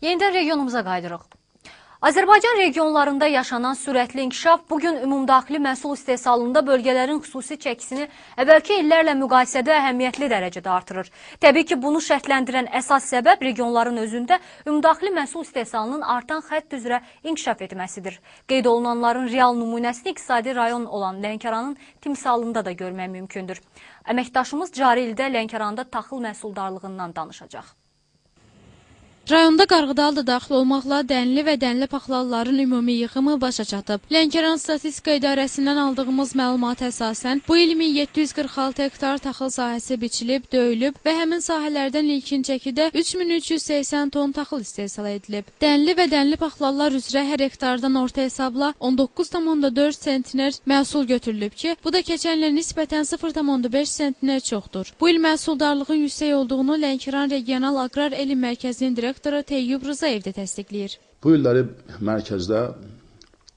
Yenidən regionumuza qaydırıq. Azərbaycan regionlarında yaşanan sürətli inkişaf bugün ümumdaxili məhsul istehsalında bölgələrin xüsusi çəkisini əvvəlki illərlə müqayisədə əhəmiyyətli dərəcədə artırır. Təbii ki, bunu şərtləndirən əsas səbəb regionların özündə ümumdaxili məhsul istehsalının artan xətt üzrə inkişaf etməsidir. Qeyd olunanların real nümunəsini iqtisadi rayon olan Lənkəranın timsalında da görmək mümkündür. Əməkdaşımız cari ildə Lənkəranda taxıl məhsuldarlığından danışacaq. Rayonda qarğıdalı da daxil olmaqla dənli və dənli paxlalların ümumi yığımı başa çatıb. Lənkəran Statistika İdarəsindən aldığımız məlumata əsasən bu il 1746 hektar taxıl sahəsi biçilib, döyülüb və həmin sahələrdən ilkin çəkidə 3380 ton taxıl istehsal edilib. Dənli və dənli paxlallar üzrə hər hektardan orta hesabla 19,4 sentner məhsul götürülüb ki, bu da keçən ilə nisbətən 0,5 sentner çoxdur. Bu il məhsuldarlığın yüksək olduğunu Lənkəran Regional Aqrar Elm Mərkəzinin direktoru Teyyub Rızayev də təsdiqləyir. Bu illəri mərkəzdə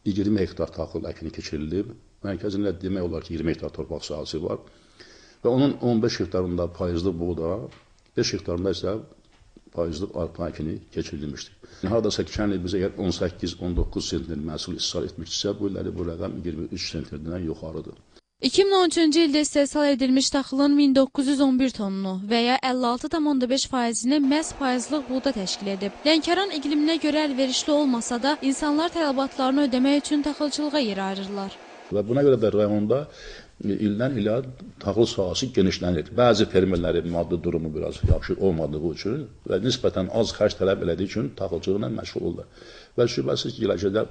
20 hektar taxıl əkini keçirilib. Mərkəzin demək olar ki, 20 hektar torpaq sahəsi var və onun 15 hektarında payızlıq buğda, 5 hektarında isə payızlıq arpa əkini keçirilmişdir. Haradasa keçən il bizə 18-19 sentner məhsul istehsal etmişdirsə, bu illəri bu rəqəm 23 sentnerdən yuxarıdır. 2013-cü ildə istehsal edilmiş taxılın 1911 tonunu və ya 56,5%-ni məhz payızlıq buğda təşkil edib. Lənkəran iqliminə görə əlverişli olmasa da, insanlar tələbatlarını ödəmək üçün taxılçılığa yer ayırırlar. Və buna görə də rayonda ildən ilə taxıl sahəsi genişlənir. Bəzi fermerlərin maddi durumu biraz yaxşı olmadığı üçün və nisbətən az xərc tələb elədiyi üçün taxılçılıqla məşğul olurlar. Və şübhəsiz ki, gələcəkdə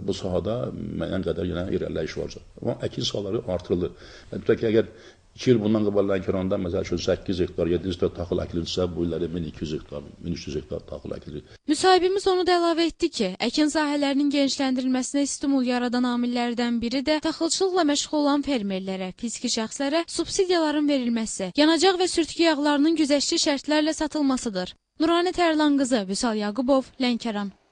bu sahada müəyyən qədər yenə irəliləyiş olacaq. Amma əkin sahələri artırılır. Tutaq ki, əgər 2 il bundan qabaq Lənkəranda məsəl üçün 8 hektar, 700 hektar taxıl əkilirsə, bu illəri 1200 hektar, 1300 hektar taxıl əkilir. Müsahibimiz onu da əlavə etdi ki, əkin sahələrinin genişləndirilməsinə stimul yaradan amillərdən biri də taxılçılıqla məşğul olan fermerlərə, fiziki şəxslərə subsidiyaların verilməsi, yanacaq və sürtkü yağlarının güzəştli şərtlərlə satılmasıdır. Nurani Tərlan qızı, Vüsal Yaqubov, Lənkəran.